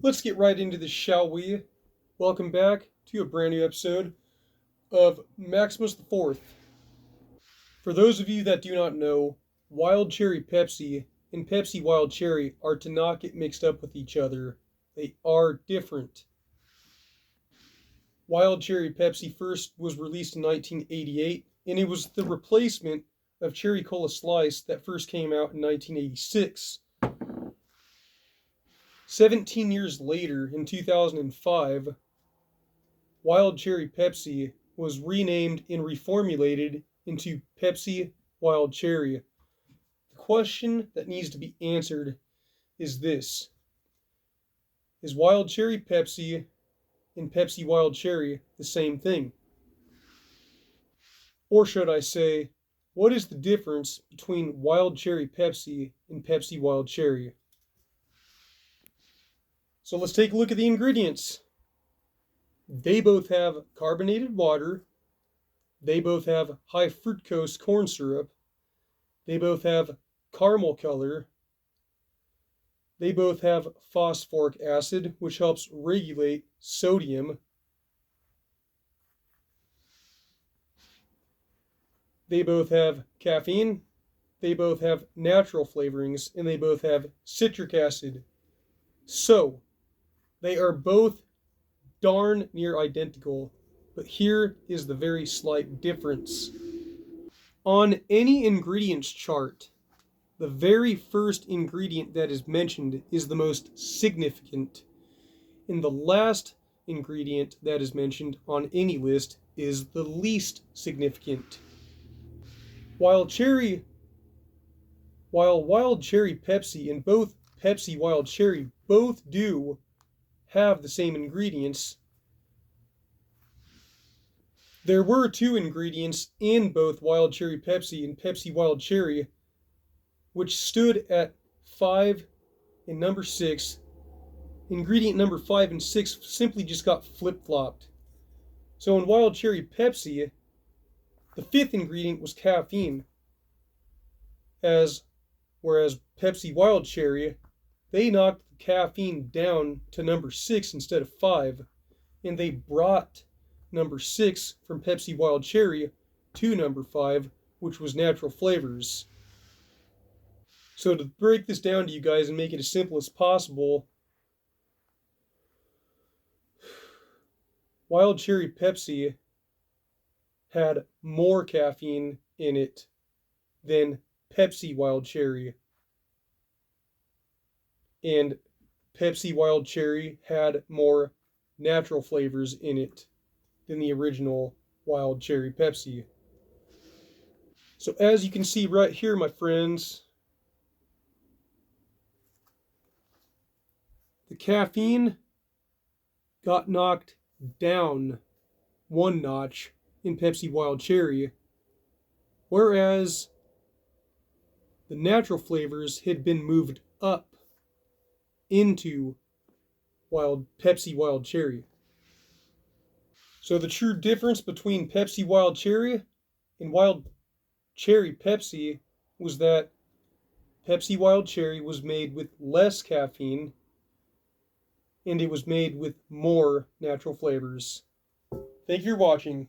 Let's get right into this, shall we? Welcome back to a brand new episode of Maximus the Fourth. For those of you that do not know, Wild Cherry Pepsi and Pepsi Wild Cherry are to not get mixed up with each other. They are different. Wild Cherry Pepsi first was released in 1988, and it was the replacement of Cherry Cola Slice that first came out in 1986. 17 years later, in 2005, Wild Cherry Pepsi was renamed and reformulated into Pepsi Wild Cherry. The question that needs to be answered is this: is Wild Cherry Pepsi and Pepsi Wild Cherry the same thing? Or should I say, what is the difference between Wild Cherry Pepsi and Pepsi Wild Cherry? So let's take a look at the ingredients. They both have carbonated water. They both have high fructose corn syrup. They both have caramel color. They both have phosphoric acid, which helps regulate sodium. They both have caffeine. They both have natural flavorings, and they both have citric acid. So, they are both darn near identical, but here is the very slight difference. On any ingredients chart, the very first ingredient that is mentioned is the most significant, and the last ingredient that is mentioned on any list is the least significant. While Wild Cherry Pepsi and both Pepsi Wild Cherry both do have the same ingredients, there were two ingredients in both Wild Cherry Pepsi and Pepsi Wild Cherry which stood at 5 and number 6. Ingredient number 5 and 6 simply just got flip-flopped. So in Wild Cherry Pepsi, the fifth ingredient was caffeine, whereas Pepsi Wild Cherry, they knocked the caffeine down to number 6 instead of 5, and they brought number 6 from Pepsi Wild Cherry to number 5, which was natural flavors. So to break this down to you guys and make it as simple as possible, Wild Cherry Pepsi had more caffeine in it than Pepsi Wild Cherry. And Pepsi Wild Cherry had more natural flavors in it than the original Wild Cherry Pepsi. So as you can see right here, my friends, the caffeine got knocked down one notch in Pepsi Wild Cherry, whereas the natural flavors had been moved up into Pepsi Wild Cherry. So the true difference between Pepsi Wild Cherry and Wild Cherry Pepsi was that Pepsi Wild Cherry was made with less caffeine and it was made with more natural flavors. Thank you for watching.